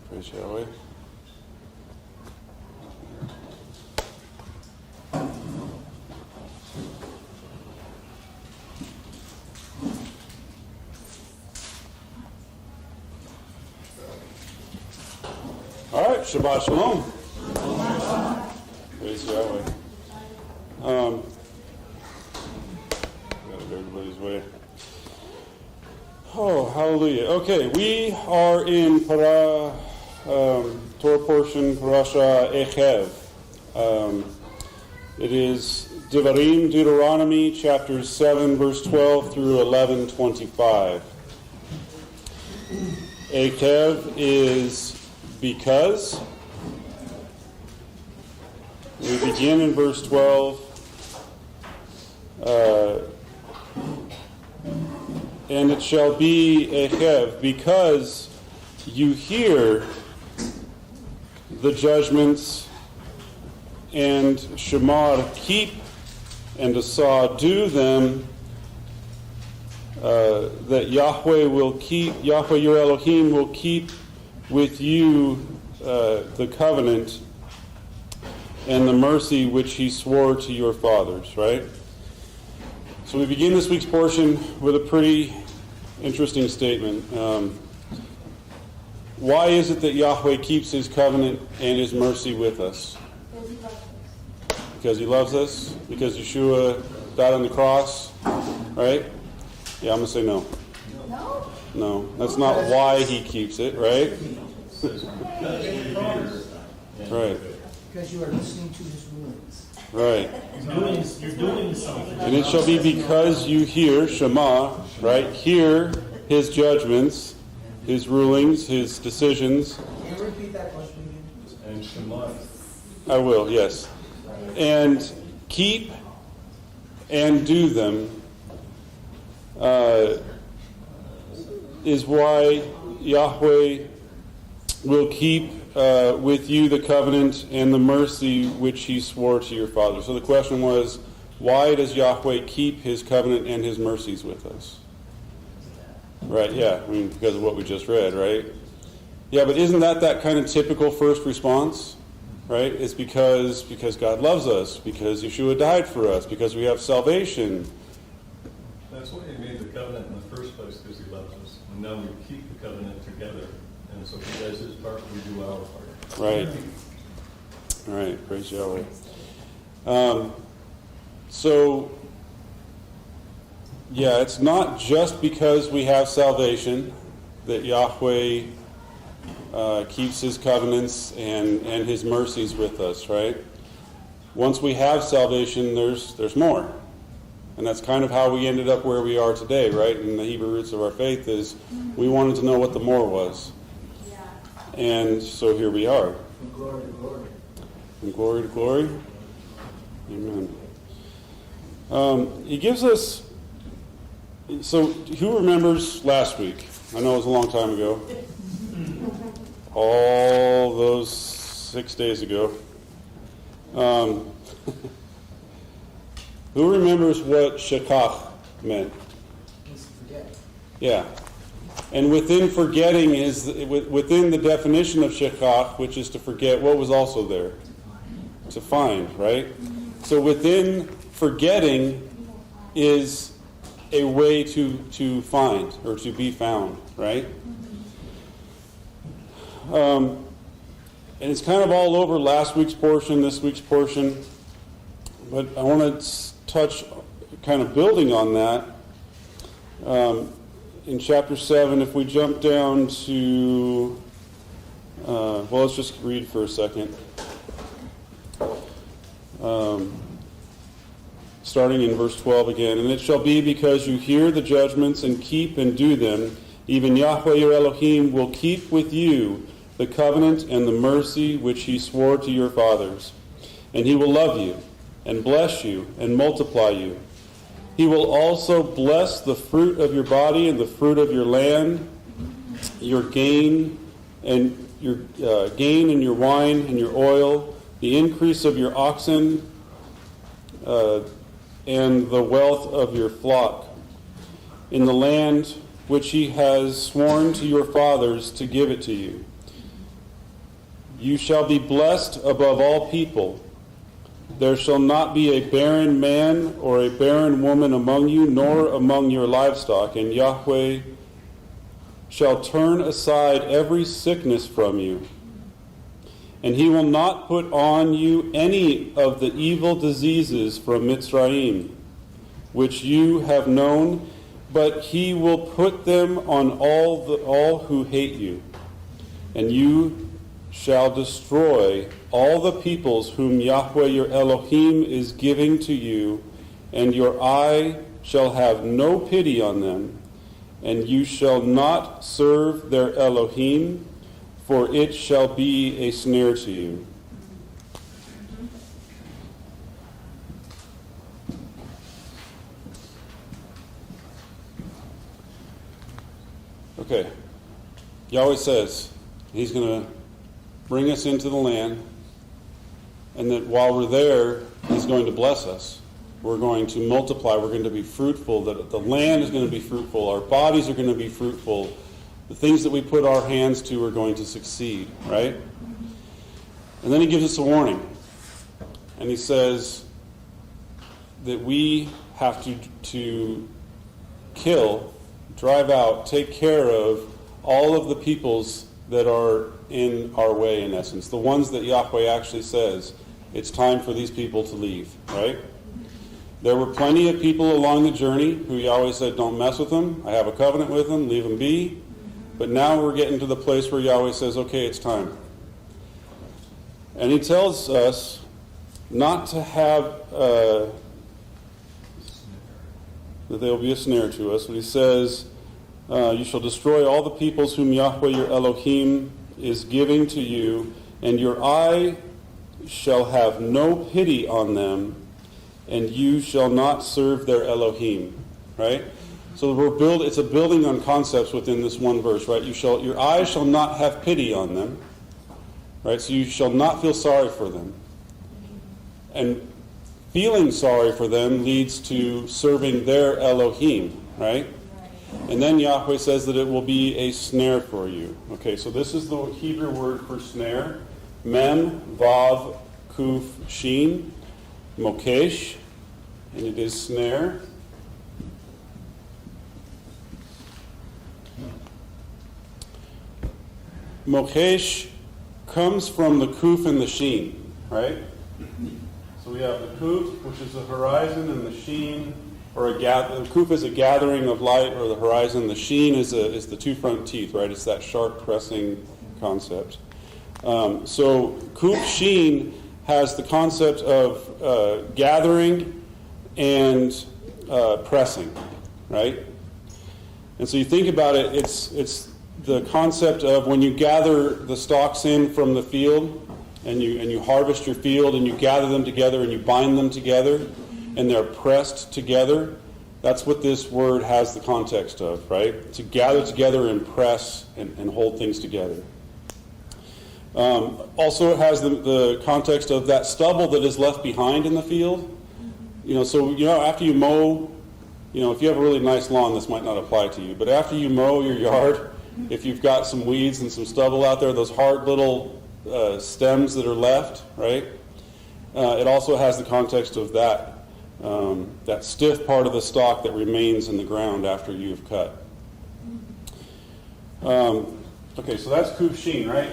Praise Yahweh. All right, Shabbat Shalom. Praise Yahweh. Got it everybody's way. Oh, hallelujah. Okay, we are in Torah portion, Parasha EKEV. It is Deuteronomy, chapters 7, verse 12 through 11:25. EKEV is because. We begin in verse 12. And it shall be EKEV, because you hear the judgments and Shamar keep and Asah do them, that Yahweh your Elohim will keep with you the covenant and the mercy which he swore to your fathers, right? So we begin this week's portion with a pretty interesting statement. Why is it that Yahweh keeps his covenant and his mercy with us? Because he loves us? Because Yeshua died on the cross? Right? Yeah, I'm going to say no. No? No, that's not why he keeps it, right? Right. Because you are listening to his rulings. Right. You're doing something. And it shall be because you hear, Shema, right? Hear his judgments, his rulings, his decisions. Can you repeat that question again? And Shema. I will, yes. And keep and do them is why Yahweh will keep with you the covenant and the mercy which he swore to your fathers. So the question was, why does Yahweh keep his covenant and his mercies with us? Right, yeah, I mean, because of what we just read, right? Yeah, but isn't that kind of typical first response? Right? It's because God loves us, because Yeshua died for us, because we have salvation. That's why he made the covenant in the first place, because he loves us. And now we keep the covenant together. And so he does his part, we do our part. Right. All right. Praise Yahweh. So, yeah, it's not just because we have salvation that Yahweh keeps his covenants and his mercies with us, right? Once we have salvation, there's more. And that's kind of how we ended up where we are today, right? And the Hebrew roots of our faith is we wanted to know what the more was. And so here we are. From glory to glory. From glory to glory. Amen. He gives us... So who remembers last week? I know it was a long time ago. All those 6 days ago. Who remembers what shekach meant? Forget. Yeah. And within forgetting is, within the definition of shekach, which is to forget, what was also there? To find, right? So within forgetting is a way to find, or to be found, right? And it's kind of all over last week's portion, this week's portion. But I want to touch, kind of building on that. In chapter 7, if we jump down to, let's just read for a second. Starting in verse 12 again. And it shall be because you hear the judgments and keep and do them, even Yahweh your Elohim will keep with you the covenant and the mercy which he swore to your fathers. And he will love you and bless you and multiply you. He will also bless the fruit of your body and the fruit of your land, your gain and your wine and your oil, the increase of your oxen, and the wealth of your flock, in the land which he has sworn to your fathers to give it to you. You shall be blessed above all people. There shall not be a barren man or a barren woman among you, nor among your livestock, and Yahweh shall turn aside every sickness from you. And he will not put on you any of the evil diseases from Mitzrayim, which you have known, but he will put them on all who hate you. And you shall destroy all the peoples whom Yahweh your Elohim is giving to you, and your eye shall have no pity on them, and you shall not serve their Elohim, for it shall be a snare to you. Okay. Yahweh says he's going to bring us into the land, and that while we're there, he's going to bless us. We're going to multiply. We're going to be fruitful. That the land is going to be fruitful. Our bodies are going to be fruitful. The things that we put our hands to are going to succeed, right? And then he gives us a warning. And he says that we have to kill, drive out, take care of all of the peoples that are in our way, in essence. The ones that Yahweh actually says, it's time for these people to leave, right? There were plenty of people along the journey who Yahweh said, don't mess with them. I have a covenant with them. Leave them be. But now we're getting to the place where Yahweh says, okay, it's time. And he tells us not to have, that there will be a snare to us. But he says, you shall destroy all the peoples whom Yahweh your Elohim is giving to you, and your eye shall have no pity on them, and you shall not serve their Elohim. Right? So it's a building on concepts within this one verse, right? Your eyes shall not have pity on them, right? So you shall not feel sorry for them. And feeling sorry for them leads to serving their Elohim, right? And then Yahweh says that it will be a snare for you. Okay, so this is the Hebrew word for snare. Mem, Vav, Kuf, Shin, Mokesh, and it is snare. Mokesh comes from the Kuf and the Shin, right? So we have the Kuf, which is the horizon, and the Shin, the Kuf is a gathering of light, or the horizon. The Shin is the two front teeth, right? It's that sharp pressing concept. So Kuf Shin has the concept of gathering and pressing, right? And so you think about it, it's the concept of when you gather the stalks in from the field, and you harvest your field, and you gather them together and you bind them together, and they're pressed together. That's what this word has the context of, right? To gather together and press and hold things together. Also, it has the context of that stubble that is left behind in the field. So after you mow, if you have a really nice lawn, this might not apply to you, but after you mow your yard, if you've got some weeds and some stubble out there, those hard little stems that are left, right? It also has the context of that stiff part of the stalk that remains in the ground after you've cut. Okay, so that's Kuf Shin, right?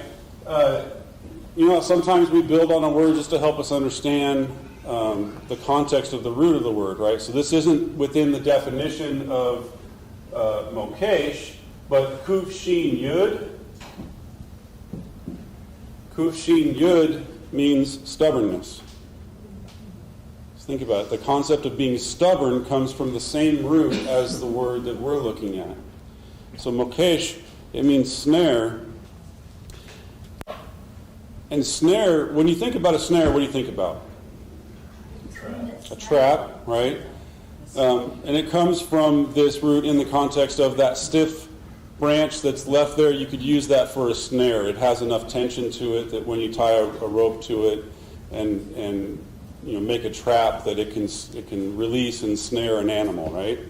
Sometimes we build on a word just to help us understand the context of the root of the word, right? So this isn't within the definition of Mokesh, but Kuf Shin Yud. Kuf Shin Yud means stubbornness. Just think about it. The concept of being stubborn comes from the same root as the word that we're looking at. So Mokesh, it means snare. And snare, when you think about a snare, what do you think about? A trap, right? And it comes from this root in the context of that stiff branch that's left there. You could use that for a snare. It has enough tension to it that when you tie a rope to it and make a trap, that it can release and snare an animal, right?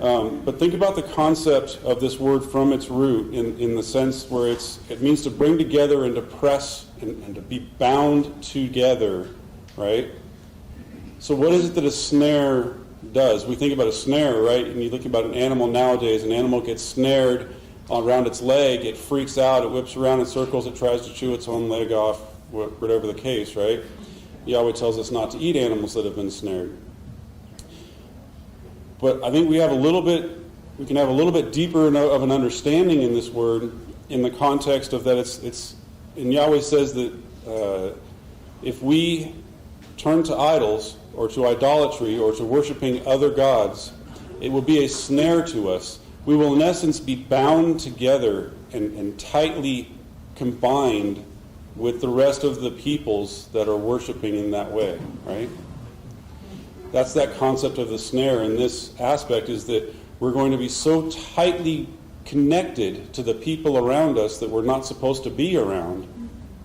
But think about the concept of this word from its root in the sense where it means to bring together and to press and to be bound together, right? So what is it that a snare does? We think about a snare, right? And you think about an animal nowadays. An animal gets snared around its leg. It freaks out. It whips around in circles. It tries to chew its own leg off, whatever the case, right? Yahweh tells us not to eat animals that have been snared. But I think we can have a little bit deeper of an understanding in this word in the context of that and Yahweh says that if we turn to idols or to idolatry or to worshiping other gods, it will be a snare to us. We will in essence be bound together and tightly combined with the rest of the peoples that are worshiping in that way, right? That's that concept of the snare in this aspect, is that we're going to be so tightly connected to the people around us that we're not supposed to be around,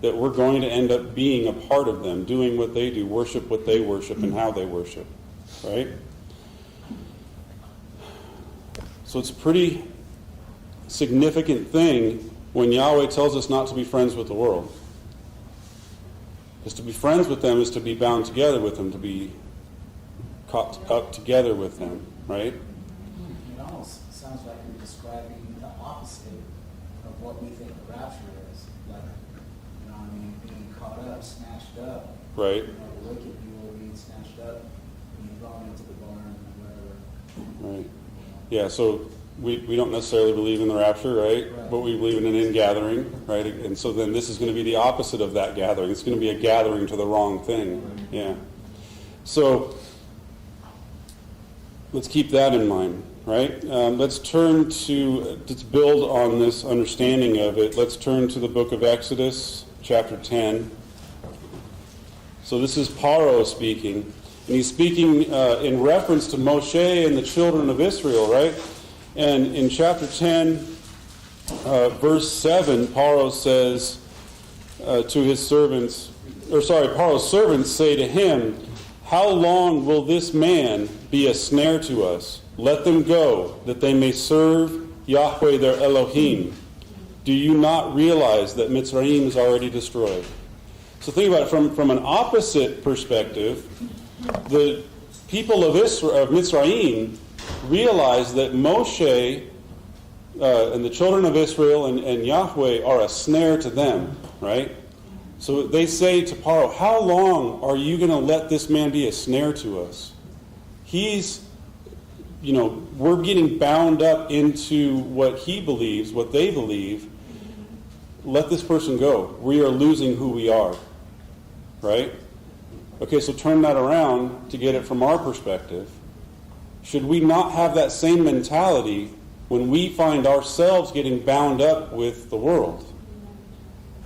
that we're going to end up being a part of them, doing what they do, worship what they worship and how they worship, right? So it's a pretty significant thing when Yahweh tells us not to be friends with the world. Because to be friends with them is to be bound together with them, to be caught up together with them, right? It almost sounds like you're describing the opposite of what we think the rapture is. Like, you know what I mean, being caught up, snatched up. Right. You know, the wicked people being snatched up, being thrown into the barn and whatever. Right. Yeah, so we don't necessarily believe in the rapture, right? Right. But we believe in an in-gathering, right? And so then this is going to be the opposite of that gathering. It's going to be a gathering to the wrong thing. Yeah. So let's keep that in mind, right? Let's build on this understanding of it. Let's turn to the book of Exodus, chapter 10. So this is Paro speaking. And he's speaking in reference to Moshe and the children of Israel, right? And in chapter 10, verse 7, Paro says to his servants, Paro's servants say to him, "How long will this man be a snare to us? Let them go, that they may serve Yahweh their Elohim. Do you not realize that Mitzrayim is already destroyed?" So think about it from an opposite perspective. The people of Mitzrayim realize that Moshe and the children of Israel and Yahweh are a snare to them, right? So they say to Paro, "How long are you going to let this man be a snare to us? We're getting bound up into what he believes, what they believe. Let this person go. We are losing who we are." Right? Okay, so turn that around to get it from our perspective. Should we not have that same mentality when we find ourselves getting bound up with the world?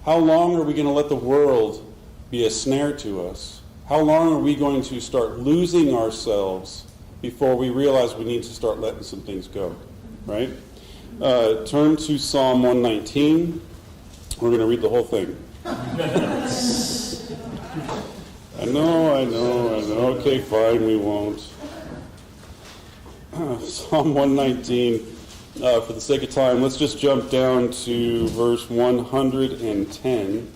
How long are we going to let the world be a snare to us? How long are we going to start losing ourselves before we realize we need to start letting some things go? Right? Turn to Psalm 119. We're going to read the whole thing. I know. Okay, fine, we won't. Psalm 119, for the sake of time, let's just jump down to verse 110.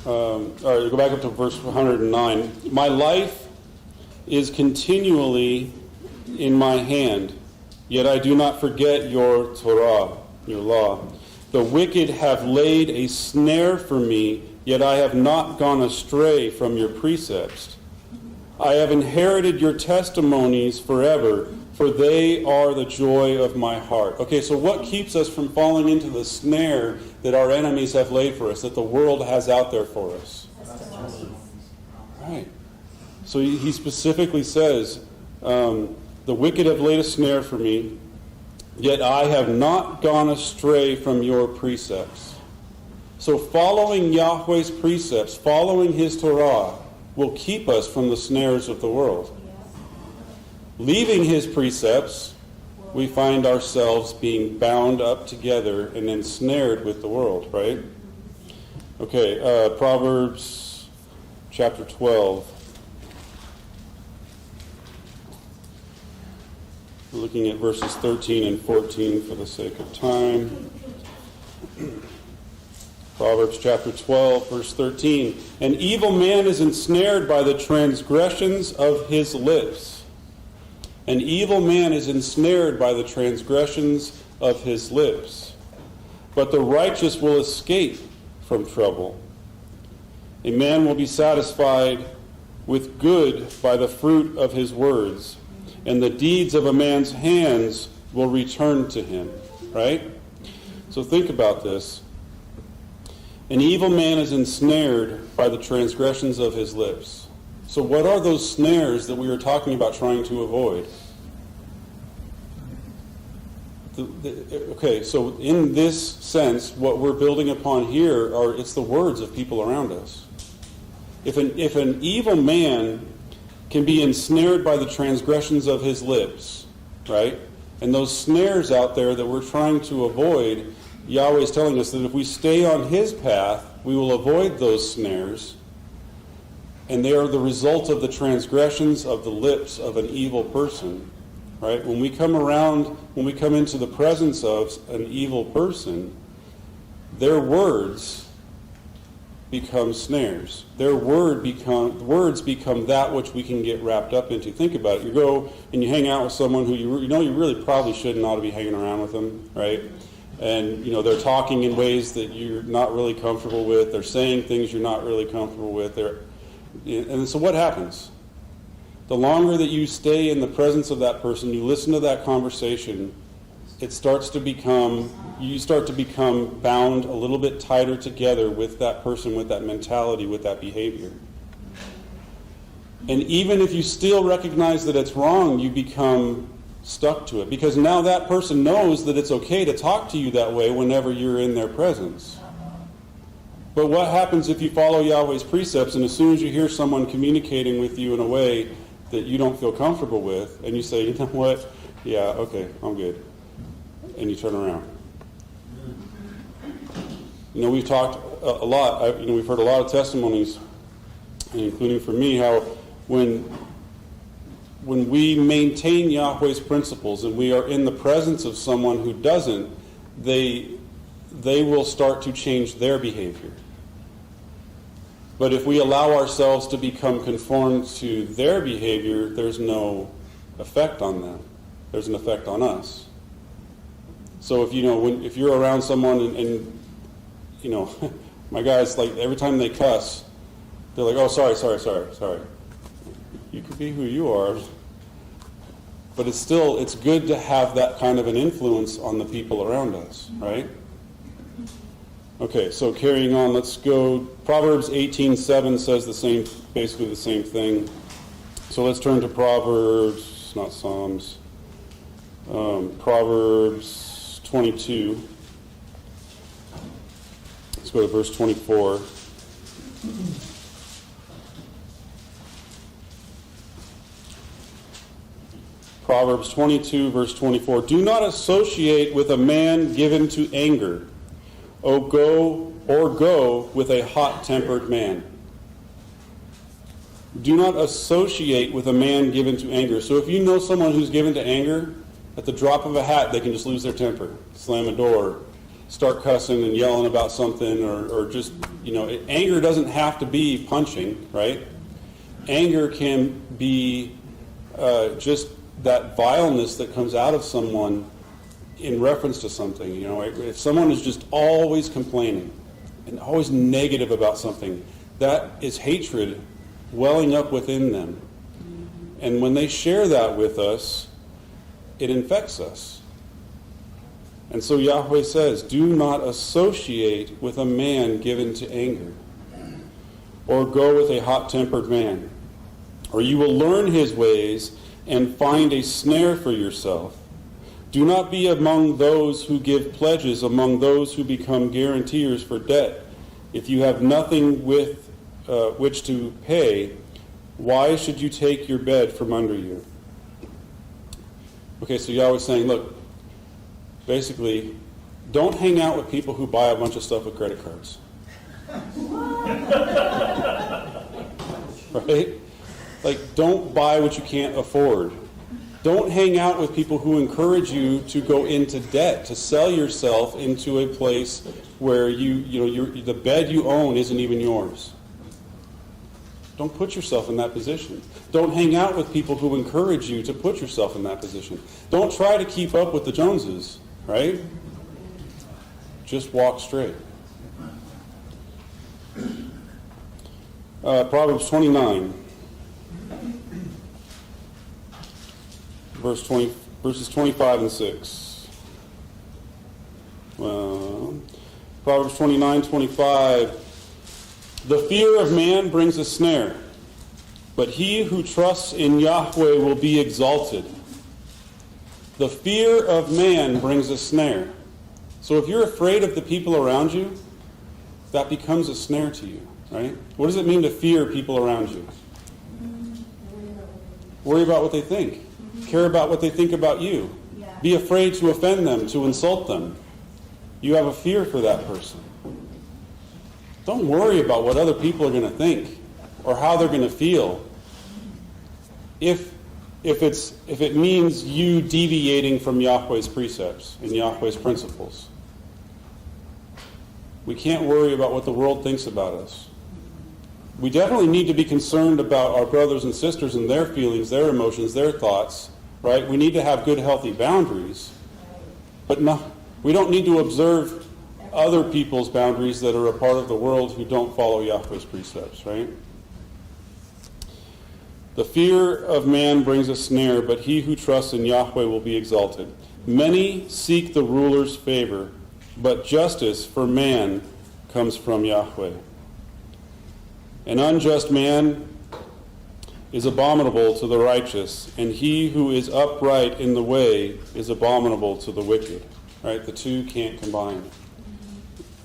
All right, go back up to verse 109. "My life is continually in my hand, yet I do not forget your Torah, your law. The wicked have laid a snare for me, yet I have not gone astray from your precepts. I have inherited your testimonies forever, for they are the joy of my heart." Okay, so what keeps us from falling into the snare that our enemies have laid for us, that the world has out there for us? Right. So he specifically says, "The wicked have laid a snare for me, yet I have not gone astray from your precepts." So following Yahweh's precepts, following his Torah, will keep us from the snares of the world. Leaving his precepts we find ourselves being bound up together and ensnared with the world, right? Okay, Proverbs chapter 12. We're looking at verses 13 and 14 for the sake of time. Proverbs chapter 12, verse 13. An evil man is ensnared by the transgressions of his lips. An evil man is ensnared by the transgressions of his lips. But the righteous will escape from trouble. A man will be satisfied with good by the fruit of his words, and the deeds of a man's hands will return to him. Right? So think about this. An evil man is ensnared by the transgressions of his lips. So what are those snares that we were talking about trying to avoid? Okay, so in this sense, what we're building upon here it's the words of people around us. If an evil man can be ensnared by the transgressions of his lips, right? And those snares out there that we're trying to avoid, Yahweh is telling us that if we stay on his path, we will avoid those snares. And they are the result of the transgressions of the lips of an evil person. Right? When we come into the presence of an evil person, their words become snares. Their words become that which we can get wrapped up into. Think about it. You go and you hang out with someone who you really probably shouldn't ought to be hanging around with them, right? And they're talking in ways that you're not really comfortable with. They're saying things you're not really comfortable with. And so what happens? The longer that you stay in the presence of that person, you listen to that conversation, you start to become bound a little bit tighter together with that person, with that mentality, with that behavior. And even if you still recognize that it's wrong, you become stuck to it. Because now that person knows that it's okay to talk to you that way whenever you're in their presence. But what happens if you follow Yahweh's precepts and as soon as you hear someone communicating with you in a way that you don't feel comfortable with, and you say, you know what, yeah, okay, I'm good, and you turn around. We've talked a lot, we've heard a lot of testimonies, including for me, how when we maintain Yahweh's principles and we are in the presence of someone who doesn't, they will start to change their behavior. But if we allow ourselves to become conformed to their behavior, there's no effect on them. There's an effect on us. So if you're around someone and my guys, like every time they cuss, they're like, oh, sorry. You can be who you are. But it's good to have that kind of an influence on the people around us, right? Okay, so carrying on, let's go. Proverbs 18:7 says basically the same thing. So let's turn to Proverbs, not Psalms. Proverbs 22. Let's go to verse 24. Proverbs 22, verse 24. Do not associate with a man given to anger, or go with a hot-tempered man. Do not associate with a man given to anger. So if you know someone who's given to anger, at the drop of a hat, they can just lose their temper, slam a door, start cussing and yelling about something, or just, anger doesn't have to be punching, right? Anger can be just that vileness that comes out of someone in reference to something. If someone is just always complaining and always negative about something, that is hatred welling up within them. And when they share that with us, it infects us. And so Yahweh says, do not associate with a man given to anger, or go with a hot-tempered man, or you will learn his ways and find a snare for yourself. Do not be among those who give pledges, among those who become guarantors for debt. If you have nothing with which to pay, why should you take your bed from under you? Okay, so Yahweh's saying, look, basically, don't hang out with people who buy a bunch of stuff with credit cards. Right? Like, don't buy what you can't afford. Don't hang out with people who encourage you to go into debt, to sell yourself into a place where the bed you own isn't even yours. Don't put yourself in that position. Don't hang out with people who encourage you to put yourself in that position. Don't try to keep up with the Joneses, right? Just walk straight. Proverbs 29, verses 25 and 6. Proverbs 29:25. The fear of man brings a snare, but he who trusts in Yahweh will be exalted. The fear of man brings a snare. So if you're afraid of the people around you, that becomes a snare to you, right? What does it mean to fear people around you? Worry about what they think. Care about what they think about you. Be afraid to offend them, to insult them. You have a fear for that person. Don't worry about what other people are going to think or how they're going to feel. If it means you deviating from Yahweh's precepts and Yahweh's principles. We can't worry about what the world thinks about us. We definitely need to be concerned about our brothers and sisters and their feelings, their emotions, their thoughts, right? We need to have good, healthy boundaries. But no, we don't need to observe other people's boundaries that are a part of the world who don't follow Yahweh's precepts, right? The fear of man brings a snare, but he who trusts in Yahweh will be exalted. Many seek the ruler's favor, but justice for man comes from Yahweh. An unjust man is abominable to the righteous, and he who is upright in the way is abominable to the wicked. Right? The two can't combine.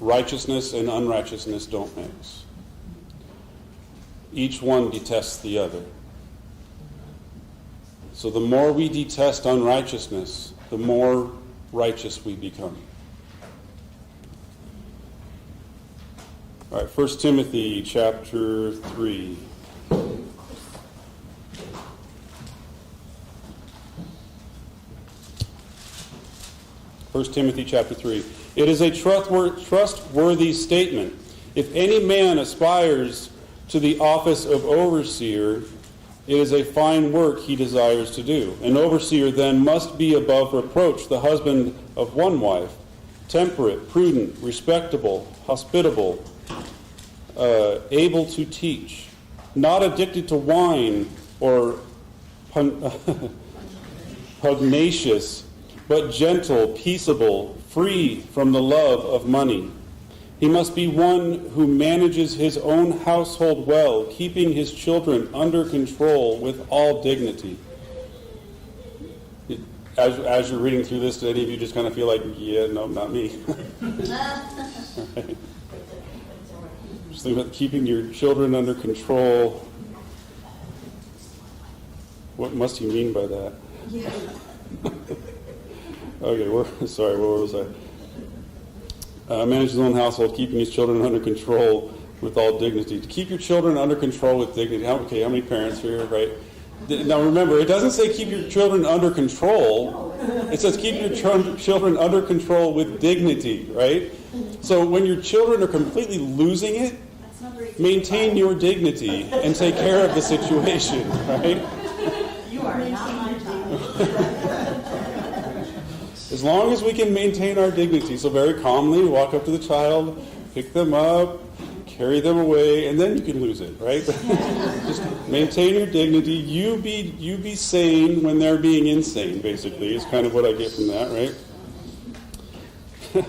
Righteousness and unrighteousness don't mix. Each one detests the other. So the more we detest unrighteousness, the more righteous we become. All right, 1 Timothy chapter 3. First Timothy chapter 3. It is a trustworthy statement. If any man aspires to the office of overseer, it is a fine work he desires to do. An overseer then must be above reproach, the husband of one wife, temperate, prudent, respectable, hospitable, able to teach, not addicted to wine or pugnacious, but gentle, peaceable, free from the love of money. He must be one who manages his own household well, keeping his children under control with all dignity. As you're reading through this, do any of you just kind of feel like, yeah, no, not me? Right. Just think about keeping your children under control. What must he mean by that? Yeah. Okay, sorry, where was I? Manage his own household, keeping his children under control with all dignity. To keep your children under control with dignity. How many parents are here, right? Now remember, it doesn't say keep your children under control. It says keep your children under control with dignity, right? So when your children are completely losing it, maintain your dignity and take care of the situation, right? You are not my child. As long as we can maintain our dignity, so very calmly walk up to the child, pick them up, carry them away, and then you can lose it, right? Just maintain your dignity. You be sane when they're being insane, basically, is kind of what I get from that, right?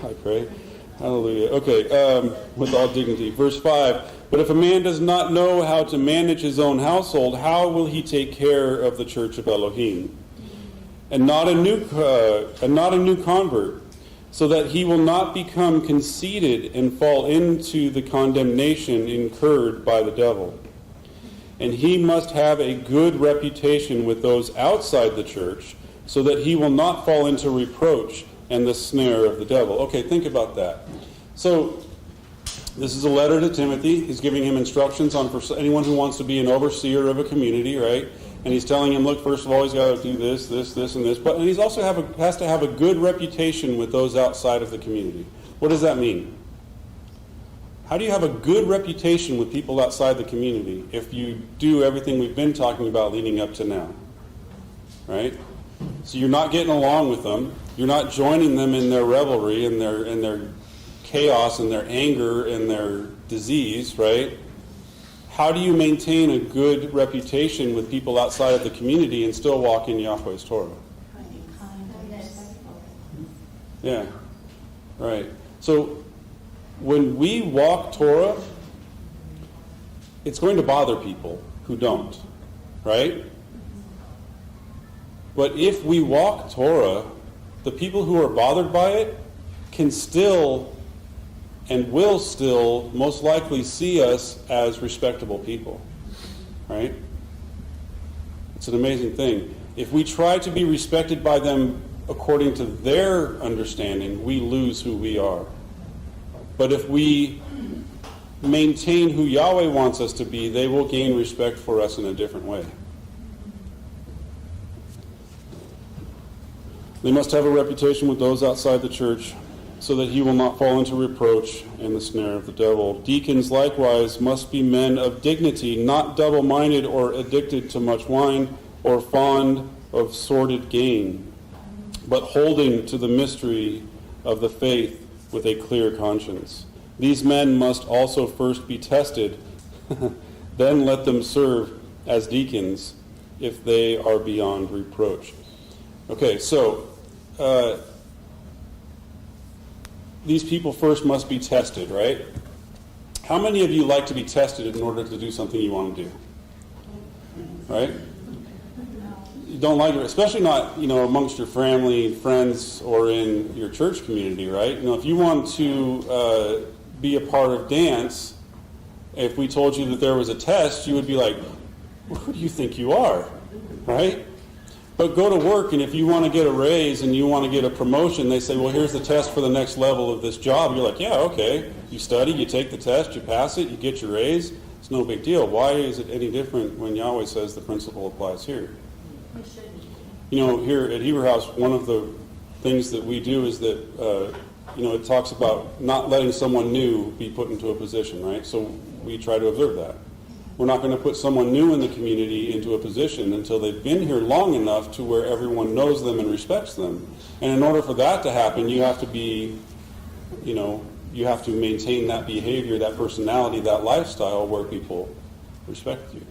I pray. Hallelujah. Okay, with all dignity. Verse 5, but if a man does not know how to manage his own household, how will he take care of the church of Elohim? And not a new convert, so that he will not become conceited and fall into the condemnation incurred by the devil. And he must have a good reputation with those outside the church, so that he will not fall into reproach and the snare of the devil. Okay, think about that. So, this is a letter to Timothy. He's giving him instructions on for anyone who wants to be an overseer of a community, right? And he's telling him, look, first of all, he's got to do this, this, this, and this. But he's also has to have a good reputation with those outside of the community. What does that mean? How do you have a good reputation with people outside the community if you do everything we've been talking about leading up to now? Right? So you're not getting along with them. You're not joining them in their revelry and their chaos and their anger and their disease, right? How do you maintain a good reputation with people outside of the community and still walk in Yahweh's Torah? Yeah, right. So when we walk Torah, it's going to bother people who don't, right? But if we walk Torah, the people who are bothered by it can still and will still most likely see us as respectable people, right? It's an amazing thing. If we try to be respected by them according to their understanding, we lose who we are. But if we maintain who Yahweh wants us to be, they will gain respect for us in a different way. They must have a reputation with those outside the church, so that he will not fall into reproach and the snare of the devil. Deacons likewise must be men of dignity, not double-minded or addicted to much wine or fond of sordid gain, but holding to the mystery of the faith with a clear conscience. These men must also first be tested, then let them serve as deacons if they are beyond reproach. Okay, so these people first must be tested, right? How many of you like to be tested in order to do something you want to do? Right? You don't like it, especially not, amongst your family, friends, or in your church community, right? If you want to be a part of dance, if we told you that there was a test, you would be like, well, who do you think you are? Right? But go to work, and if you want to get a raise and you want to get a promotion, they say, well, here's the test for the next level of this job. You're like, yeah, okay. You study, you take the test, you pass it, you get your raise. It's no big deal. Why is it any different when Yahweh says the principle applies here? Here at Hebrew House, one of the things that we do is that, it talks about not letting someone new be put into a position, right? So we try to observe that. We're not going to put someone new in the community into a position until they've been here long enough to where everyone knows them and respects them. And in order for that to happen, you have to be, you have to maintain that behavior, that personality, that lifestyle where people respect you.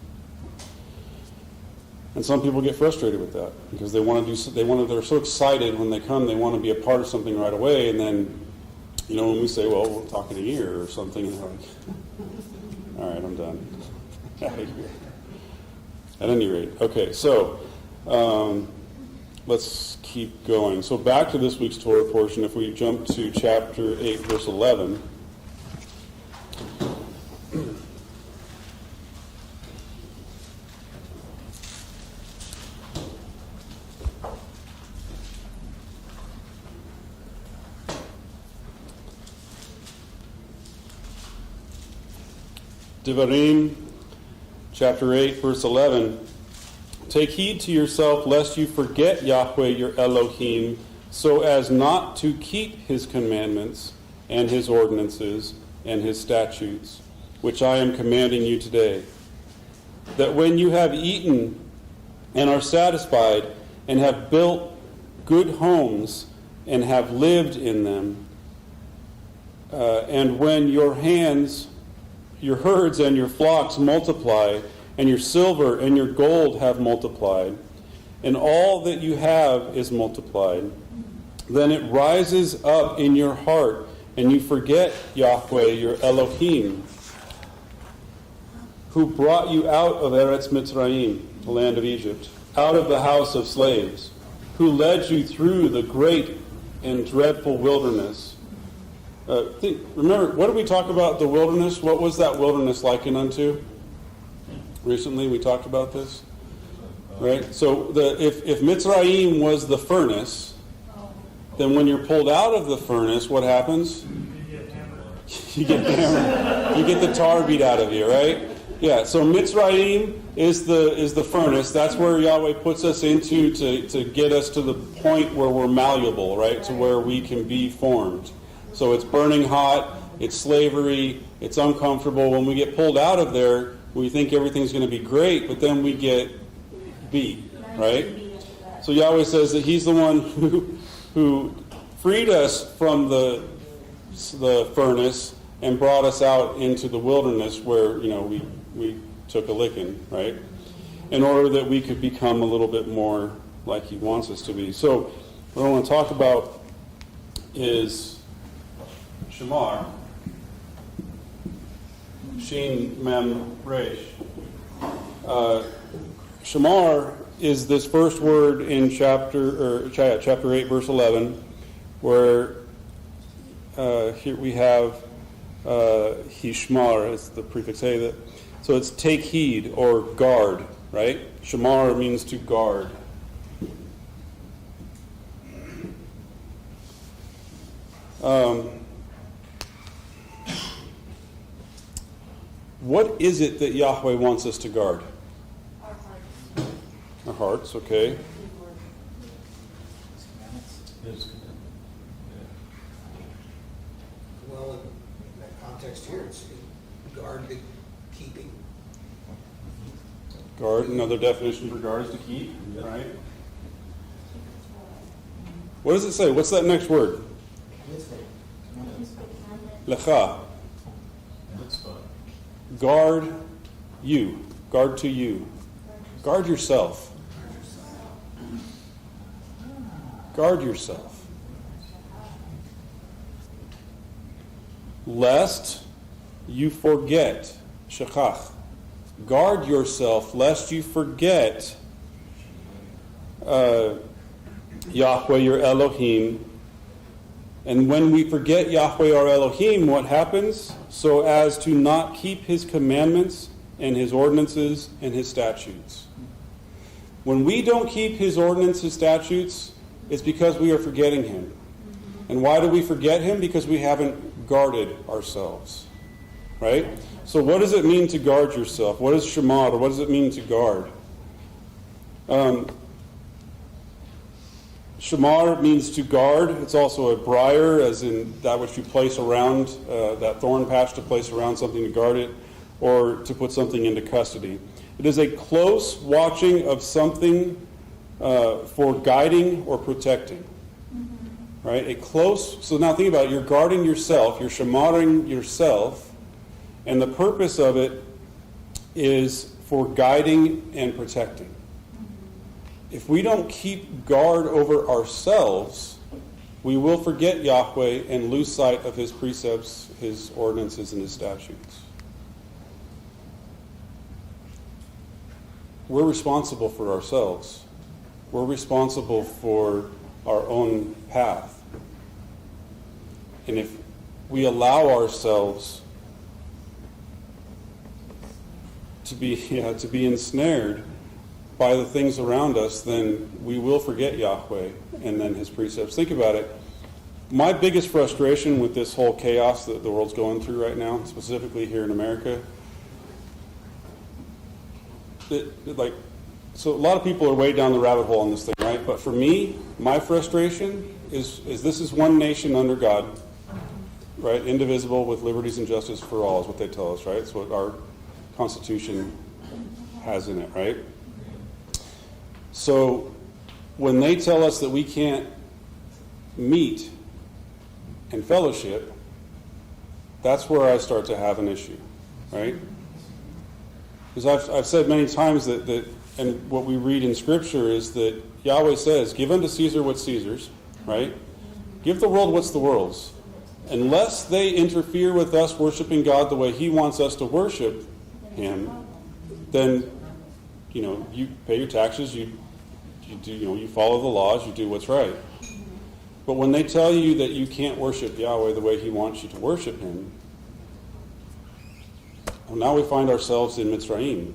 And some people get frustrated with that because they're so excited when they come, they want to be a part of something right away, and then, when we say, well, we'll talk in a year or something, and they're like, all right, I'm done. At any rate, okay, so let's keep going. So back to this week's Torah portion, if we jump to chapter 8, verse 11. Devarim, chapter 8, verse 11. Take heed to yourself lest you forget Yahweh your Elohim, so as not to keep his commandments and his ordinances and his statutes, which I am commanding you today. That when you have eaten and are satisfied and have built good homes and have lived in them, and when your herds and your flocks multiply, and your silver and your gold have multiplied, and all that you have is multiplied, then it rises up in your heart, and you forget Yahweh your Elohim, who brought you out of Eretz Mitzrayim, the land of Egypt, out of the house of slaves, who led you through the great and dreadful wilderness. Remember, what did we talk about the wilderness? What was that wilderness likened unto? Recently we talked about this. Right? So if Mitzrayim was the furnace, then when you're pulled out of the furnace, what happens? You get hammered. You get the tar beat out of you, right? Yeah, so Mitzrayim is the furnace. That's where Yahweh puts us into to get us to the point where we're malleable, right? To where we can be formed. So it's burning hot, it's slavery, it's uncomfortable. When we get pulled out of there, we think everything's going to be great, but then we get beat, right? So Yahweh says that He's the one who freed us from the furnace and brought us out into the wilderness where, we took a licking, right? In order that we could become a little bit more like He wants us to be. So what I want to talk about is Shamar. Shin Mem Resh. Shamar is this first word in chapter 8, verse 11, where here we have Hishmar as the prefix hey. So it's take heed or guard, right? Shamar means to guard. What is it that Yahweh wants us to guard? Our hearts. Our hearts, okay. His commandments. His commandment. Well, in that context here, it's guard the keeping. Guard, another definition for guard is to keep, Yep. right? What does it say? What's that next word? Commandments. Lecha. That's fine. Guard you. Guard to you. Guard yourself. Guard yourself. Lest you forget. Shechach. Guard yourself lest you forget Yahweh your Elohim. And when we forget Yahweh our Elohim, what happens? So as to not keep His commandments and His ordinances and His statutes. When we don't keep His ordinances, His statutes, it's because we are forgetting Him. And why do we forget Him? Because we haven't guarded ourselves. Right? So what does it mean to guard yourself? What is Shemad, or what does it mean to guard? Shamar means to guard. It's also a briar, as in that which you place around, that thorn patch to place around something to guard it, or to put something into custody. It is a close watching of something for guiding or protecting. Right? A close, so now think about it. You're guarding yourself, you're shamaring yourself, and the purpose of it is for guiding and protecting. If we don't keep guard over ourselves, we will forget Yahweh and lose sight of His precepts, His ordinances, and His statutes. We're responsible for ourselves. We're responsible for our own path. And if we allow ourselves to be ensnared by the things around us, then we will forget Yahweh and then His precepts. Think about it. My biggest frustration with this whole chaos that the world's going through right now, specifically here in America, so a lot of people are way down the rabbit hole on this thing, right? But for me, my frustration is this is one nation under God, right? Indivisible with liberties and justice for all is what they tell us, right? It's what our Constitution has in it, right? So when they tell us that we can't meet and fellowship, that's where I start to have an issue, right? Because I've said many times that and what we read in Scripture is that Yahweh says, give unto Caesar what's Caesar's, right? Give the world what's the world's. Unless they interfere with us worshiping God the way He wants us to worship Him, then, you pay your taxes, you follow the laws, you do what's right. But when they tell you that you can't worship Yahweh the way He wants you to worship Him, well, now we find ourselves in Mitzrayim.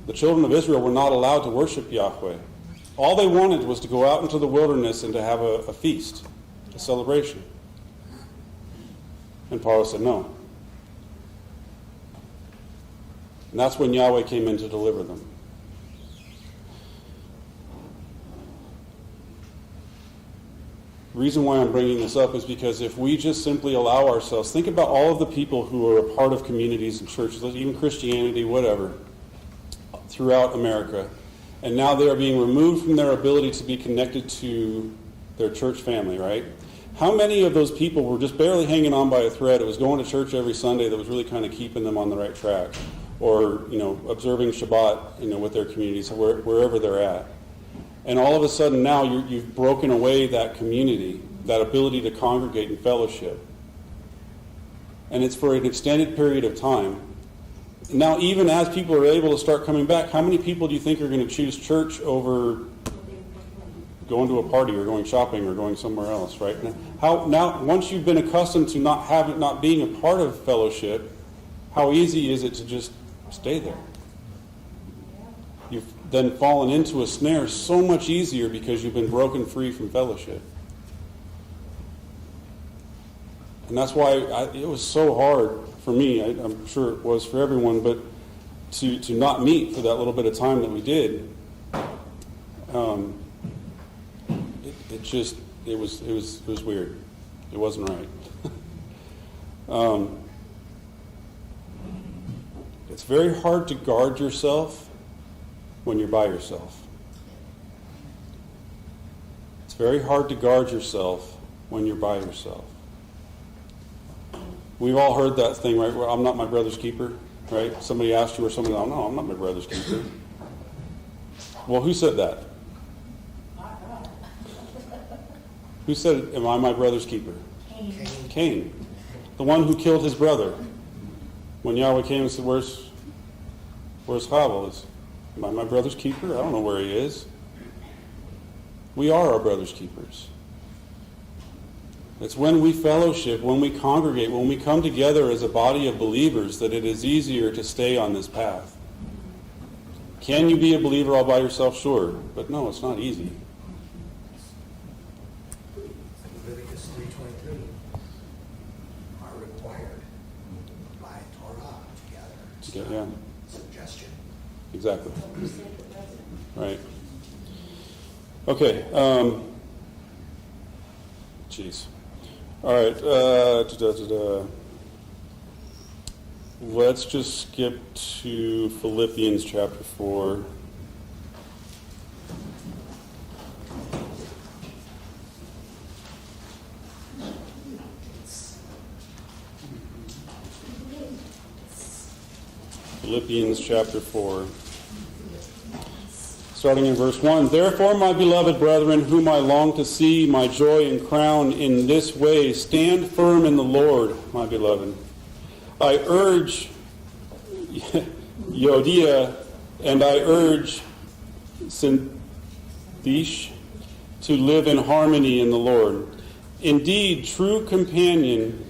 The children of Israel were not allowed to worship Yahweh. All they wanted was to go out into the wilderness and to have a feast, a celebration. And Paro said no. And that's when Yahweh came in to deliver them. The reason why I'm bringing this up is because if we just simply allow ourselves, think about all of the people who are a part of communities and churches, even Christianity, whatever, throughout America, and now they are being removed from their ability to be connected to their church family, right? How many of those people were just barely hanging on by a thread? It was going to church every Sunday that was really kind of keeping them on the right track, or observing Shabbat, with their communities, wherever they're at. And all of a sudden now you've broken away that community, that ability to congregate and fellowship. And it's for an extended period of time. Now, even as people are able to start coming back, how many people do you think are going to choose church over going to a party or going shopping or going somewhere else, right? Now, once you've been accustomed to not being a part of fellowship, how easy is it to just stay there? You've then fallen into a snare so much easier because you've been broken free from fellowship. And that's why it was so hard for me. I'm sure it was for everyone, but to not meet for that little bit of time that we did, it was weird. It wasn't right. It's very hard to guard yourself when you're by yourself. It's very hard to guard yourself when you're by yourself. We've all heard that thing, right? Well, I'm not my brother's keeper, right? Somebody asked you or somebody, oh, no, I'm not my brother's keeper. Well, who said that? Who said, am I my brother's keeper? Cain. The one who killed his brother. When Yahweh came and said, where's Havel? Am I my brother's keeper? I don't know where he is. We are our brother's keepers. It's when we fellowship, when we congregate, when we come together as a body of believers that it is easier to stay on this path. Can you be a believer all by yourself? Sure. But no, it's not easy. Leviticus 3:23 are required by Torah together. Yeah. Suggestion. Exactly. Right. Okay. Jeez. All right. Let's just skip to Philippians chapter 4. Philippians chapter 4. Starting in verse 1. Therefore, my beloved brethren, whom I long to see, my joy and crown, in this way, stand firm in the Lord, my beloved. I urge Yodia and I urge Synthesh to live in harmony in the Lord. Indeed, true companion,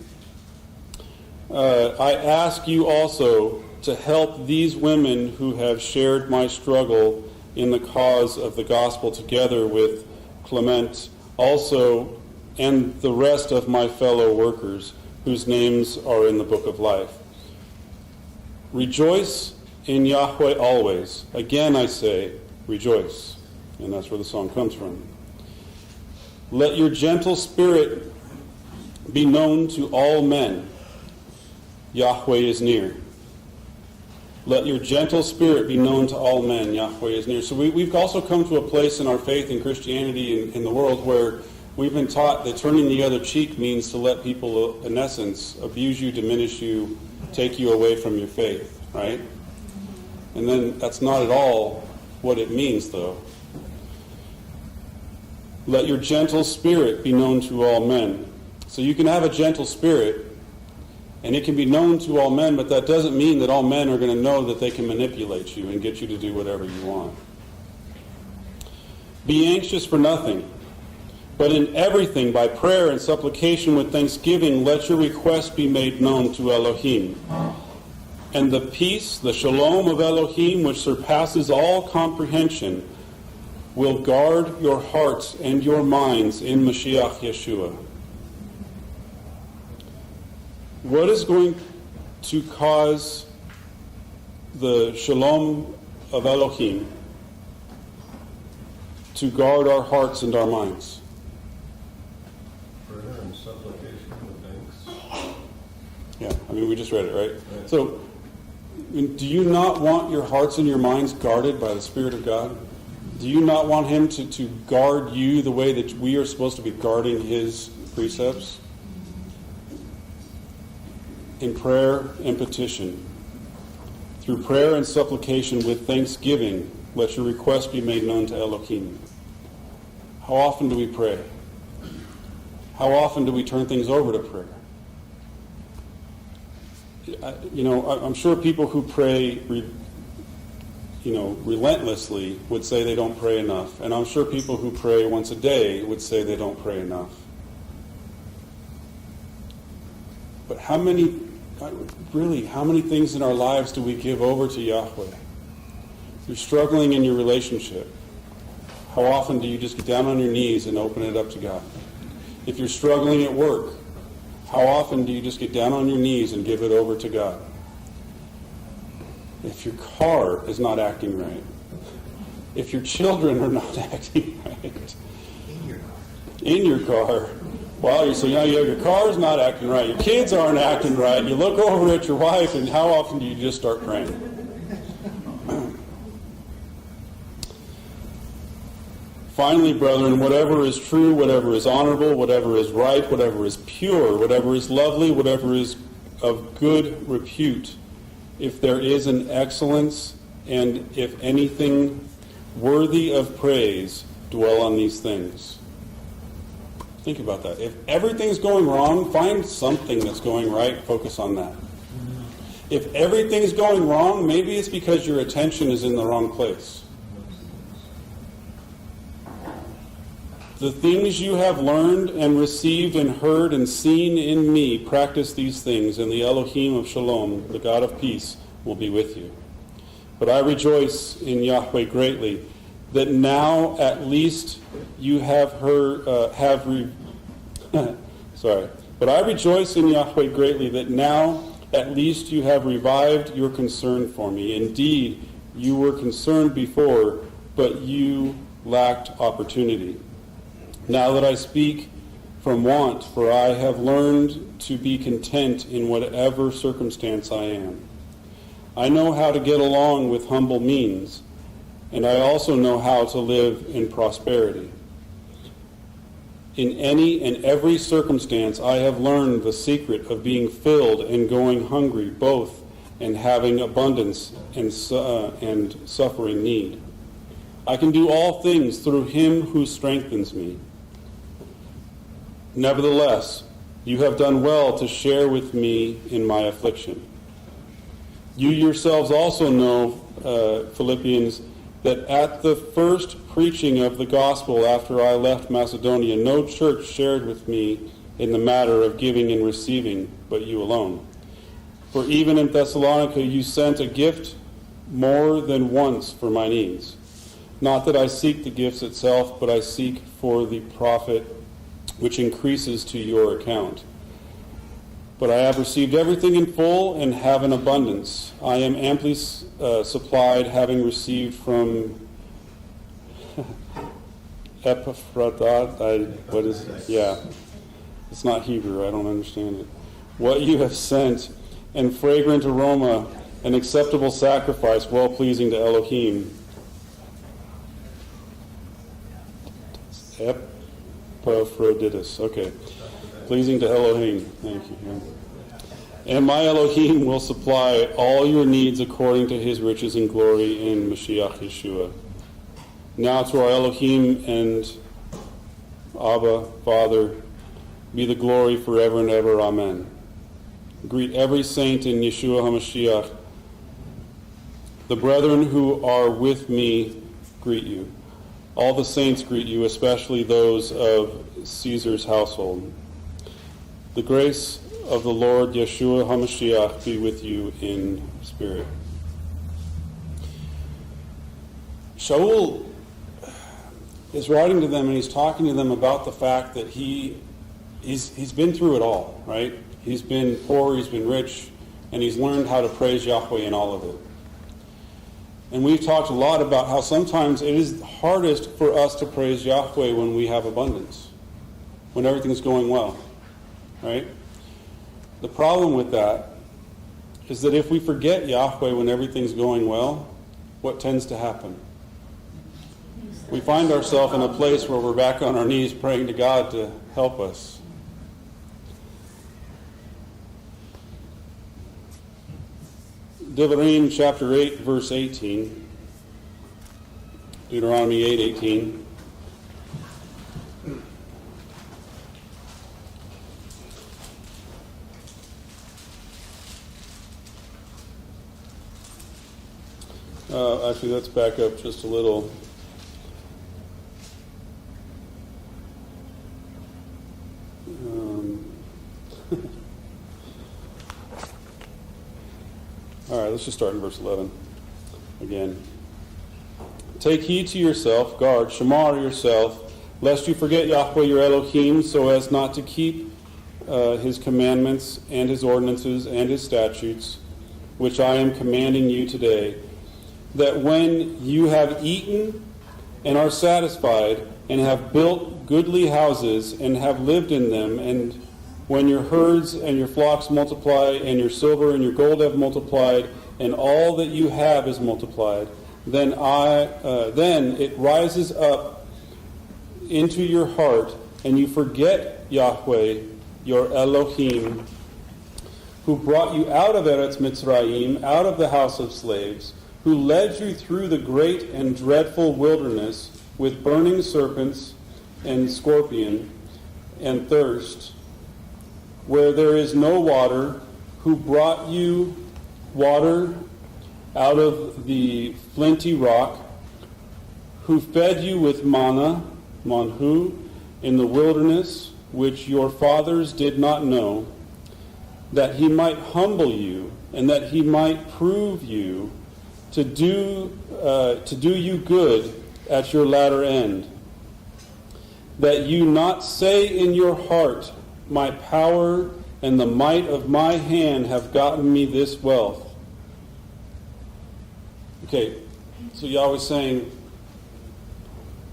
I ask you also to help these women who have shared my struggle in the cause of the gospel, together with Clement also and the rest of my fellow workers whose names are in the book of life. Rejoice in Yahweh always. Again I say, rejoice. And that's where the song comes from. Let your gentle spirit be known to all men. Yahweh is near. Let your gentle spirit be known to all men. Yahweh is near. So we've also come to a place in our faith in Christianity in the world where we've been taught that turning the other cheek means to let people, in essence, abuse you, diminish you, take you away from your faith, right? And then that's not at all what it means, though. Let your gentle spirit be known to all men. So you can have a gentle spirit, and it can be known to all men, but that doesn't mean that all men are going to know that they can manipulate you and get you to do whatever you want. Be anxious for nothing, but in everything, by prayer and supplication with thanksgiving, let your requests be made known to Elohim. And the peace, the shalom of Elohim, which surpasses all comprehension, will guard your hearts and your minds in Mashiach Yeshua. What is going to cause the shalom of Elohim to guard our hearts and our minds? Prayer and supplication with thanks. Yeah, I mean, we just read it, right? Right. So, do you not want your hearts and your minds guarded by the Spirit of God? Do you not want Him to guard you the way that we are supposed to be guarding His precepts? In prayer and petition, through prayer and supplication with thanksgiving, let your request be made known to Elohim. How often do we pray? How often do we turn things over to prayer? I'm sure people who pray, relentlessly would say they don't pray enough. And I'm sure people who pray once a day would say they don't pray enough. But how many things in our lives do we give over to Yahweh? You're struggling in your relationship. How often do you just get down on your knees and open it up to God? If you're struggling at work, how often do you just get down on your knees and give it over to God? If your car is not acting right, if your children are not acting right, in your car, well, so now your car's not acting right, your kids aren't acting right, you look over at your wife, and how often do you just start praying? Finally, brethren, whatever is true, whatever is honorable, whatever is right, whatever is pure, whatever is lovely, whatever is of good repute, if there is an excellence, and if anything worthy of praise, dwell on these things. Think about that. If everything's going wrong, find something that's going right, focus on that. If everything's going wrong, maybe it's because your attention is in the wrong place. The things you have learned and received and heard and seen in me, practice these things, and the Elohim of Shalom, the God of peace, will be with you. But I rejoice in Yahweh greatly, that now at least you But I rejoice in Yahweh greatly, that now at least you have revived your concern for me. Indeed, you were concerned before, but you lacked opportunity. Now that I speak from want, for I have learned to be content in whatever circumstance I am. I know how to get along with humble means, and I also know how to live in prosperity. In any and every circumstance I have learned the secret of being filled and going hungry, both, and having abundance and suffering need. I can do all things through Him who strengthens me. Nevertheless, you have done well to share with me in my affliction. You yourselves also know, Philippians, that at the first preaching of the gospel after I left Macedonia, no church shared with me in the matter of giving and receiving, but you alone. For even in Thessalonica you sent a gift more than once for my needs. Not that I seek the gifts itself, but I seek for the profit which increases to your account. But I have received everything in full and have an abundance. I am amply supplied, having received from Epaphroditus. What is it? Yeah. It's not Hebrew. I don't understand it. What you have sent, and fragrant aroma, an acceptable sacrifice, well-pleasing to Elohim. Epaphroditus. Okay. Pleasing to Elohim. Thank you. And my Elohim will supply all your needs according to His riches and glory in Mashiach Yeshua. Now to our Elohim and Abba, Father, be the glory forever and ever. Amen. Greet every saint in Yeshua HaMashiach. The brethren who are with me greet you. All the saints greet you, especially those of Caesar's household. The grace of the Lord Yeshua HaMashiach be with you in spirit. Shaul is writing to them, and he's talking to them about the fact that he's been through it all, right? He's been poor, he's been rich, and he's learned how to praise Yahweh in all of it. And we've talked a lot about how sometimes it is hardest for us to praise Yahweh when we have abundance, when everything's going well, right? The problem with that is that if we forget Yahweh when everything's going well, what tends to happen? We find ourselves in a place where we're back on our knees praying to God to help us. Devarim chapter 8, verse 18. Deuteronomy 8:18. Actually, let's back up just a little. All right, let's just start in verse 11 again. Take heed to yourself, guard, shamar yourself, lest you forget Yahweh your Elohim, so as not to keep his commandments and his ordinances and his statutes, which I am commanding you today, that when you have eaten and are satisfied, and have built goodly houses, and have lived in them, and when your herds and your flocks multiply, and your silver and your gold have multiplied, and all that you have is multiplied, then it rises up into your heart, and you forget Yahweh, your Elohim, who brought you out of Eretz Mitzrayim, out of the house of slaves, who led you through the great and dreadful wilderness with burning serpents and scorpion and thirst, where there is no water, who brought you water out of the flinty rock, who fed you with manna, manhu, in the wilderness, which your fathers did not know, that he might humble you, and that he might prove you, to do you good at your latter end, that you not say in your heart, my power and the might of my hand have gotten me this wealth. Okay, so Yahweh's saying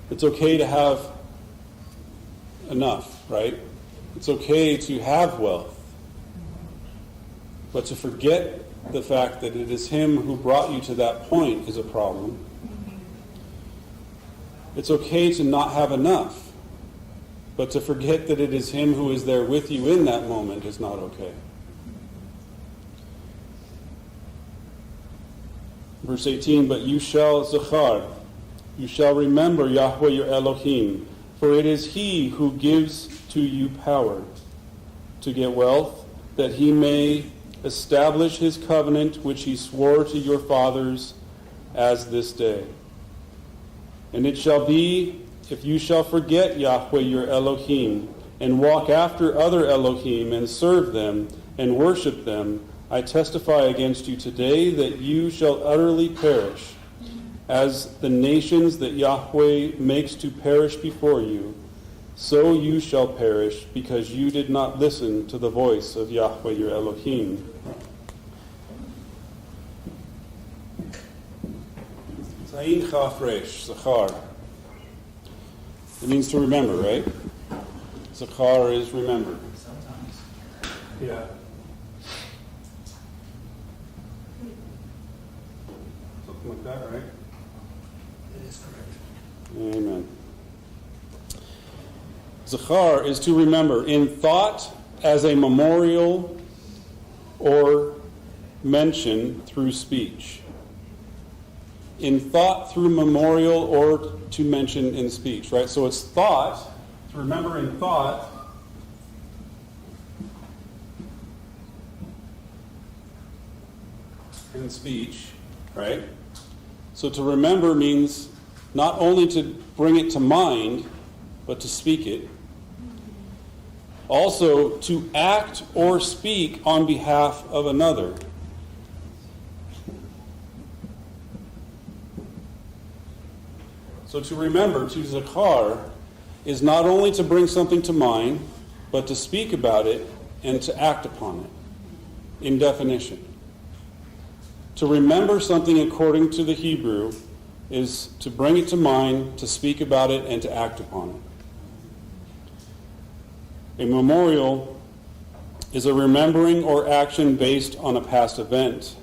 it's okay to have enough, right? It's okay to have wealth. But to forget the fact that it is him who brought you to that point is a problem. It's okay to not have enough, but to forget that it is him who is there with you in that moment is not okay. Verse 18, but you shall zachar, you shall remember Yahweh your Elohim, for it is he who gives to you power to get wealth, that he may establish his covenant which he swore to your fathers as this day. And it shall be, if you shall forget Yahweh your Elohim, and walk after other Elohim, and serve them, and worship them, I testify against you today that you shall utterly perish, as the nations that Yahweh makes to perish before you, so you shall perish, because you did not listen to the voice of Yahweh your Elohim. Zayin Chafresh, Zachar. It means to remember, right? Zachar is remember. Sometimes. Yeah. Something like that, right? It is correct. Amen. Zachar is to remember in thought as a memorial or mention through speech. In thought through memorial or to mention in speech, right? So it's thought, to remember in thought, in speech, right? So to remember means not only to bring it to mind, but to speak it. Also, to act or speak on behalf of another. So to remember, to zachar, is not only to bring something to mind, but to speak about it and to act upon it, in definition. To remember something according to the Hebrew is to bring it to mind, to speak about it, and to act upon it. A memorial is a remembering or action based on a past event.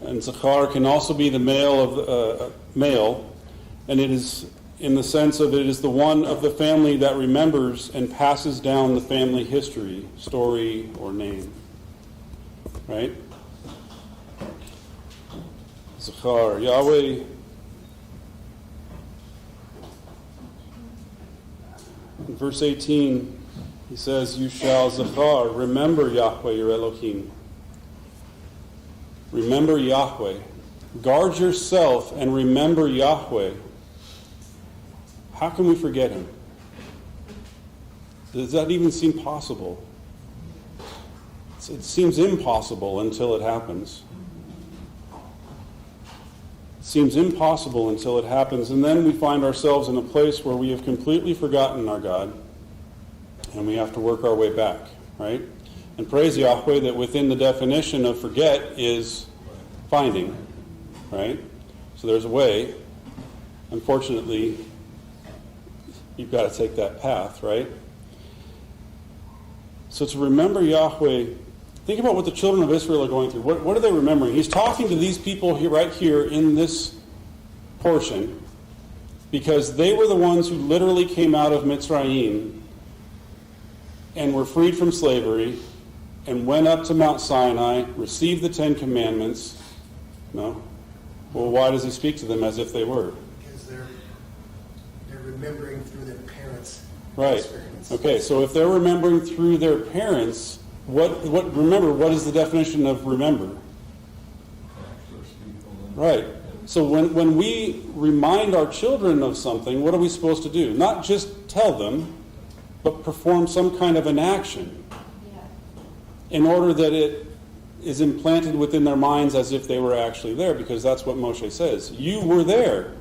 And zachar can also be the male, and it is in the sense of it is the one of the family that remembers and passes down the family history, story, or name. Right? Zachar, Yahweh. In verse 18, he says, "You shall zachar, remember Yahweh your Elohim." Remember Yahweh. Guard yourself and remember Yahweh. How can we forget him? Does that even seem possible? It seems impossible until it happens. It seems impossible until it happens, and then we find ourselves in a place where we have completely forgotten our God, and we have to work our way back, right? And praise Yahweh that within the definition of forget is finding, right? So there's a way. Unfortunately, you've got to take that path, right? So to remember Yahweh, think about what the children of Israel are going through. What are they remembering? He's talking to these people here, right here in this portion, because they were the ones who literally came out of Mitzrayim and were freed from slavery and went up to Mount Sinai, received the Ten Commandments. No? Well, why does he speak to them as if they were? Because they're remembering through their parents' Right. experience. Okay, so if they're remembering through their parents, remember, what is the definition of remember? Right. So when we remind our children of something, what are we supposed to do? Not just tell them, but perform some kind of an action in order that it is implanted within their minds as if they were actually there, because that's what Moshe says. You were there.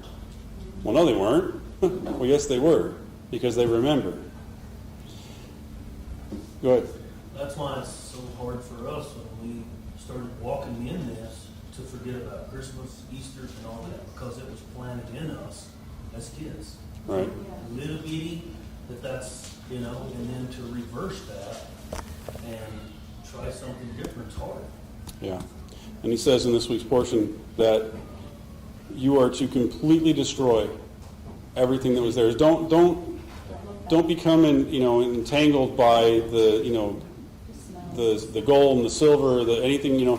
Well, no, they weren't. Well, yes, they were, because they remember. Go ahead. That's why it's so hard for us when we started walking in this to forget about Christmas, Easter, and all that, because it was planted in us as kids. Right. Little bitty, that's, and then to reverse that and try something different is hard. Yeah. And he says in this week's portion that you are to completely destroy everything that was there. Don't become entangled by the gold and the silver, anything, you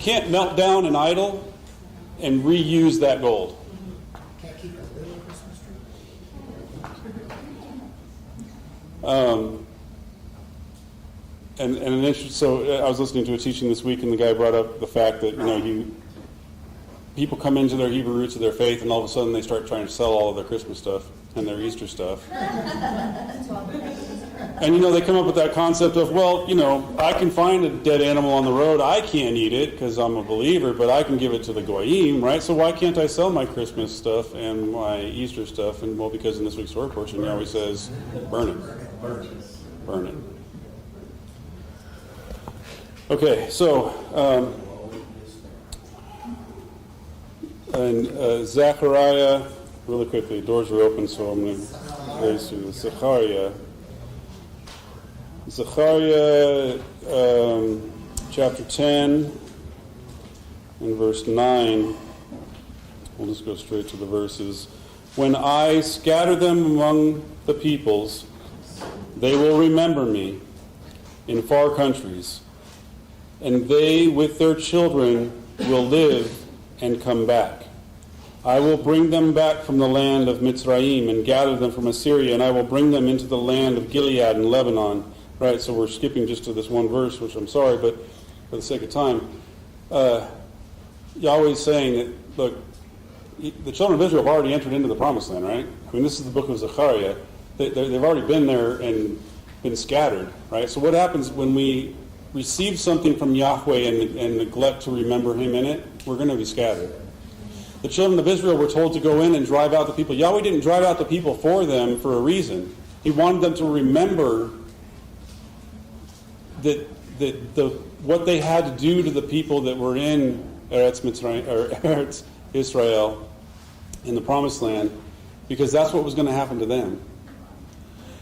can't melt down an idol and reuse that gold. Can't keep a little Christmas tree. So I was listening to a teaching this week, and the guy brought up the fact that people come into their Hebrew roots of their faith, and all of a sudden they start trying to sell all of their Christmas stuff and their Easter stuff. And they come up with that concept of, I can find a dead animal on the road. I can't eat it because I'm a believer, but I can give it to the goyim, right? So why can't I sell my Christmas stuff and my Easter stuff? And because in this week's Torah portion, Yahweh says, burn it. Burn it. Okay, so Zechariah, really quickly, doors are open, so I'm going to raise through this. Zechariah chapter 10 and verse 9. We'll just go straight to the verses. When I scatter them among the peoples, they will remember me in far countries, and they with their children will live and come back. I will bring them back from the land of Mitzrayim and gather them from Assyria, and I will bring them into the land of Gilead and Lebanon. Right, so we're skipping just to this one verse, which I'm sorry, but for the sake of time, Yahweh's saying that, look, the children of Israel have already entered into the promised land, right? I mean, this is the book of Zechariah. They've already been there, and been scattered, right? So what happens when we receive something from Yahweh and neglect to remember him in it? We're going to be scattered. The children of Israel were told to go in and drive out the people. Yahweh didn't drive out the people for them for a reason. He wanted them to remember that what they had to do to the people that were in Eretz Israel, in the Promised Land, because that's what was going to happen to them.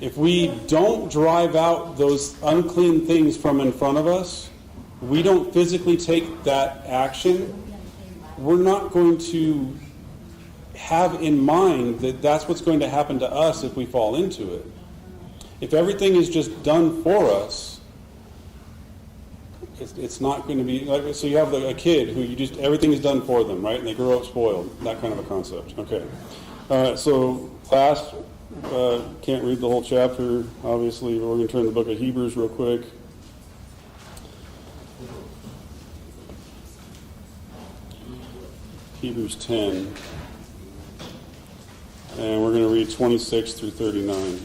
If we don't drive out those unclean things from in front of us, we don't physically take that action, we're not going to have in mind that that's what's going to happen to us if we fall into it. If everything is just done for us, it's not going to be like, so you have a kid who everything is done for them, right? And they grow up spoiled, that kind of a concept. Okay. So class, can't read the whole chapter, obviously, but we're going to turn to the book of Hebrews real quick. Hebrews 10. And we're going to read 26 through 39.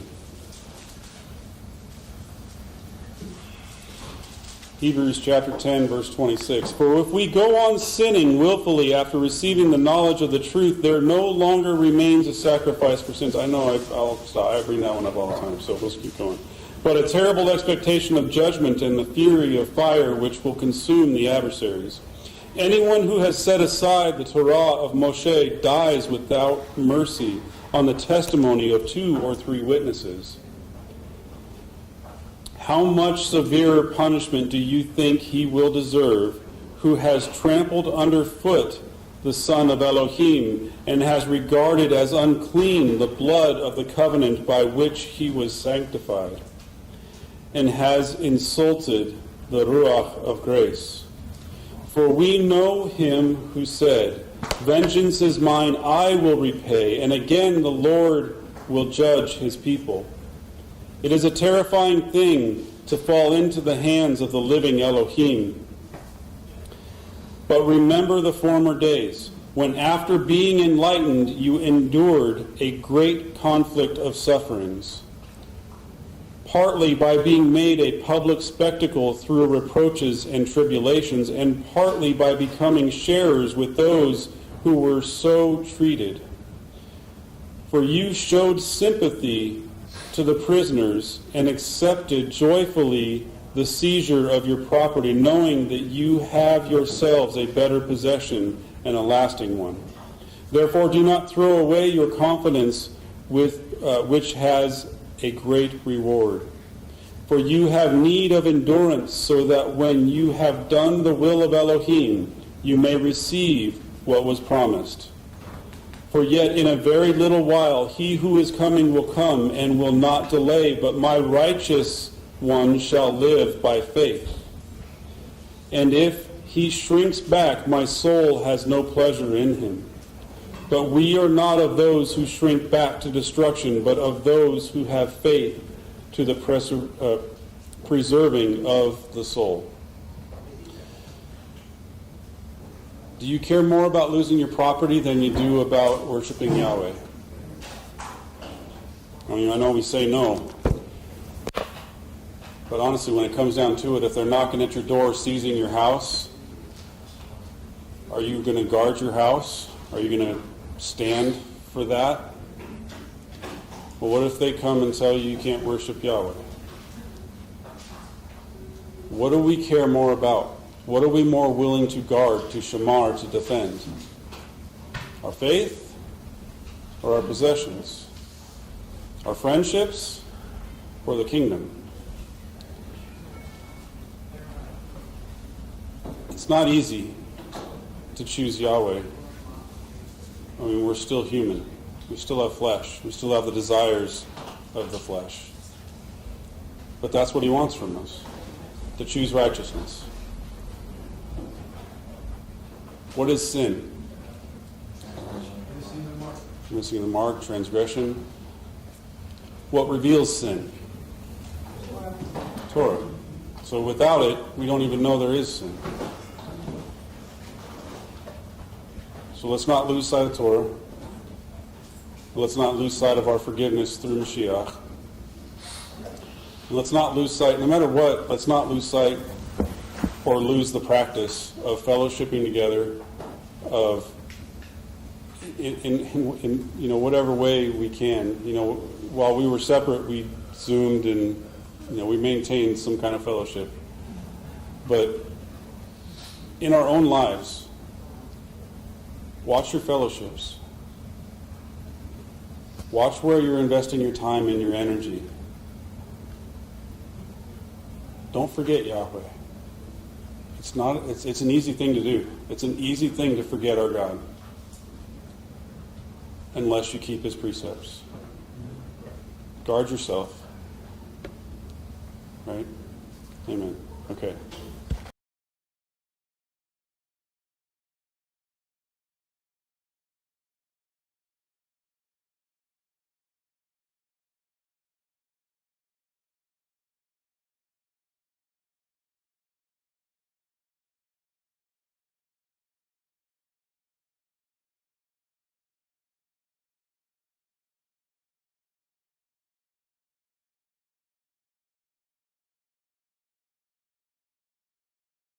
Hebrews chapter 10, verse 26. For if we go on sinning willfully after receiving the knowledge of the truth, there no longer remains a sacrifice for sins. I know I'll stop. I bring that one up all the time, so let's keep going. But a terrible expectation of judgment and the fury of fire which will consume the adversaries. Anyone who has set aside the Torah of Moshe dies without mercy on the testimony of 2 or 3 witnesses. How much severer punishment do you think he will deserve who has trampled underfoot the Son of Elohim and has regarded as unclean the blood of the covenant by which he was sanctified and has insulted the Ruach of grace? For we know him who said, vengeance is mine, I will repay, and again the Lord will judge his people. It is a terrifying thing to fall into the hands of the living Elohim. But remember the former days, when after being enlightened you endured a great conflict of sufferings, partly by being made a public spectacle through reproaches and tribulations, and partly by becoming sharers with those who were so treated. For you showed sympathy to the prisoners and accepted joyfully the seizure of your property, knowing that you have yourselves a better possession and a lasting one. Therefore do not throw away your confidence, which has a great reward. For you have need of endurance, so that when you have done the will of Elohim, you may receive what was promised. For yet in a very little while he who is coming will come and will not delay, but my righteous one shall live by faith. And if he shrinks back, my soul has no pleasure in him. But we are not of those who shrink back to destruction, but of those who have faith to the preserving of the soul. Do you care more about losing your property than you do about worshiping Yahweh? I mean, I know we say no. But honestly, when it comes down to it, if they're knocking at your door, seizing your house, are you going to guard your house? Are you going to stand for that? Well, what if they come and tell you you can't worship Yahweh? What do we care more about? What are we more willing to guard, to shamar, to defend? Our faith or our possessions? Our friendships or the kingdom? It's not easy to choose Yahweh. I mean, we're still human. We still have flesh. We still have the desires of the flesh. But that's what he wants from us, to choose righteousness. What is sin? Missing the mark, transgression. What reveals sin? Torah. So without it, we don't even know there is sin. So let's not lose sight of Torah. Let's not lose sight of our forgiveness through Mashiach. Let's not lose sight, no matter what, let's not lose sight or lose the practice of fellowshipping together, of in whatever way we can. While we were separate, we Zoomed and we maintained some kind of fellowship. But in our own lives, watch your fellowships. Watch where you're investing your time and your energy. Don't forget Yahweh. It's an easy thing to do. It's an easy thing to forget our God. Unless you keep his precepts. Guard yourself. Right? Amen. Okay.